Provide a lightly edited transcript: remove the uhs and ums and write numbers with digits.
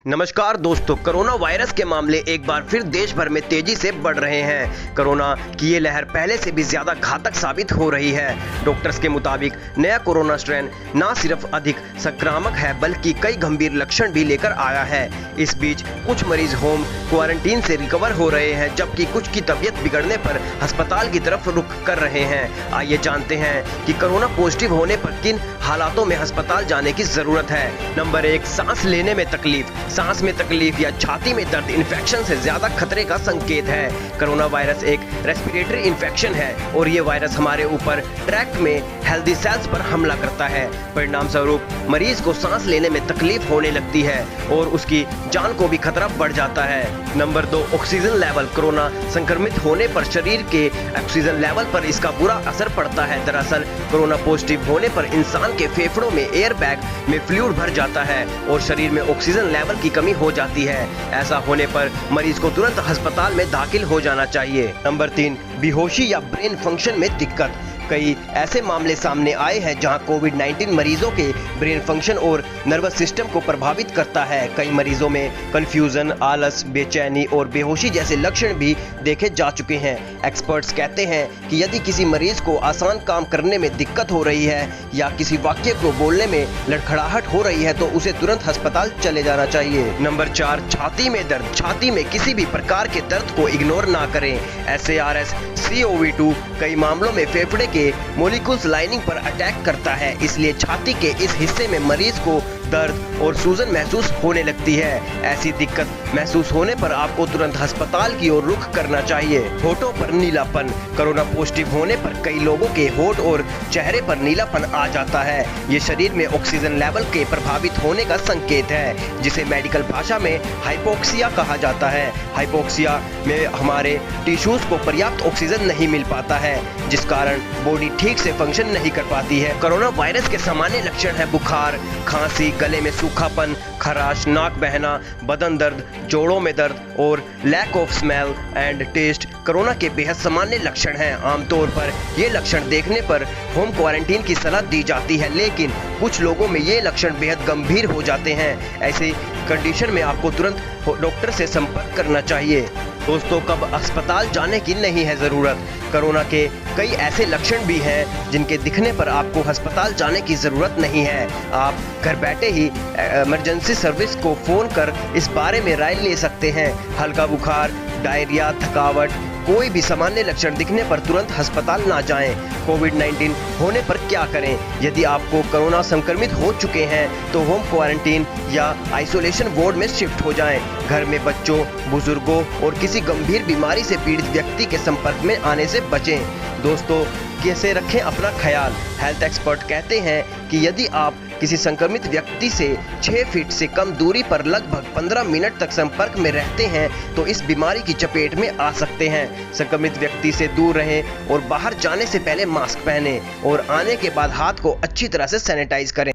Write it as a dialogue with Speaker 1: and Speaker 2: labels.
Speaker 1: नमस्कार दोस्तों, corona virus के मामले एक बार फिर देश भर में तेजी से बढ़ रहे हैं। कोरोना की ये लहर पहले से भी ज्यादा घातक साबित हो रही है। डॉक्टर्स के मुताबिक नया कोरोना स्ट्रेन न सिर्फ अधिक संक्रामक है बल्कि कई गंभीर लक्षण भी लेकर आया है। इस बीच कुछ मरीज होम क्वारंटीन से रिकवर हो रहे हैं, जबकि कुछ की तबीयत बिगड़ने पर अस्पताल की तरफ रुख कर रहे हैं। आइए जानते हैं कि कोरोना पॉजिटिव होने पर किन हालातों में अस्पताल जाने की जरूरत है। नंबर 1, सांस लेने में तकलीफ। सांस में तकलीफ या छाती में दर्द इन्फेक्शन से ज्यादा खतरे का संकेत है। कोरोना वायरस एक रेस्पिरेटरी इन्फेक्शन है और ये वायरस हमारे ऊपर ट्रैक्ट में हेल्दी सेल्स पर हमला करता है। परिणाम स्वरूप मरीज को सांस लेने में तकलीफ होने लगती है और उसकी जान को भी खतरा बढ़ जाता है। Number 2, oxygen level. कोरोना संक्रमित होने पर शरीर के ऑक्सीजन लेवल पर इसका बुरा असर पड़ता है। दरअसल कोरोना पॉजिटिव होने पर इंसान के फेफड़ों में एयर बैग में फ्लूइड भर जाता है और शरीर में ऑक्सीजन लेवल की कमी हो जाती है। ऐसा होने पर मरीज को तुरंत अस्पताल में दाखिल हो जाना चाहिए। नंबर 3, बेहोशी या ब्रेन फंक्शन में दिक्कत। कई ऐसे मामले सामने आए हैं जहां कोविड-19 मरीजों के ब्रेन फंक्शन और नर्वस सिस्टम को प्रभावित करता है। कई मरीजों में कंफ्यूजन, आलस, बेचैनी और बेहोशी जैसे लक्षण भी देखे जा चुके हैं। एक्सपर्ट्स कहते हैं कि यदि किसी मरीज को आसान काम करने में दिक्कत हो रही है या किसी वाक्य को बोलने में लड़खड़ाहट हो रही है तो उसे तुरंत अस्पताल चले जाना चाहिए। नंबर 4, छाती में दर्द। छाती में किसी भी प्रकार के दर्द को इग्नोर ना करें। SARS CoV-2 कई मामलों में फेफड़े के मॉलिक्यूल्स लाइनिंग पर अटैक करता है, इसलिए छाती के इस हिस्से में मरीज को दर्द और सूजन महसूस होने लगती है। ऐसी दिक्कत महसूस होने पर आपको तुरंत अस्पताल की ओर रुख करना चाहिए। होठों पर नीलापन। कोरोना पॉजिटिव होने पर कई लोगों के होठ और चेहरे पर नीलापन आ जाता है। ये शरीर में ऑक्सीजन लेवल के प्रभावित होने का संकेत है, जिसे मेडिकल भाषा में हाइपोक्सिया कहा जाता है। हाइपोक्सिया में हमारे टिश्यूज को पर्याप्त ऑक्सीजन नहीं मिल पाता है, जिस कारण बॉडी ठीक से फंक्शन नहीं कर पाती है। कोरोना वायरस के सामान्य लक्षण है बुखार, खांसी, गले में सूखापन, खराश, नाक बहना, बदन दर्द, जोड़ों में दर्द और lack of smell and taste corona के बेहद सामान्य लक्षण हैं। आमतौर पर ये लक्षण देखने पर होम क्वारंटीन की सलाह दी जाती है, लेकिन कुछ लोगों में ये लक्षण बेहद गंभीर हो जाते हैं। ऐसी कंडीशन में आपको तुरंत डॉक्टर से संपर्क करना चाहिए। दोस्तों, कब अस्पताल जाने की नहीं है ज़रूरत। कोरोना के कई ऐसे लक्षण भी हैं जिनके दिखने पर आपको अस्पताल जाने की ज़रूरत नहीं है। आप घर बैठे ही इमरजेंसी सर्विस को फ़ोन कर इस बारे में राय ले सकते हैं। हल्का बुखार, डायरिया, थकावट, कोई भी सामान्य लक्षण दिखने पर तुरंत अस्पताल ना जाएं। कोविड-19 होने पर क्या करें? यदि आपको कोरोना संक्रमित हो चुके हैं तो होम क्वारंटीन या आइसोलेशन वार्ड में शिफ्ट हो जाएं। घर में बच्चों, बुजुर्गों और किसी गंभीर बीमारी से पीड़ित व्यक्ति के संपर्क में आने से बचें। दोस्तों, कैसे रखें अपना ख्याल। हेल्थ एक्सपर्ट कहते हैं कि यदि आप किसी संक्रमित व्यक्ति से 6 फीट से कम दूरी पर लगभग 15 मिनट तक संपर्क में रहते हैं तो इस बीमारी की चपेट में आ सकते हैं। संक्रमित व्यक्ति से दूर रहें और बाहर जाने से पहले मास्क पहनें और आने के बाद हाथ को अच्छी तरह से सैनिटाइज करें।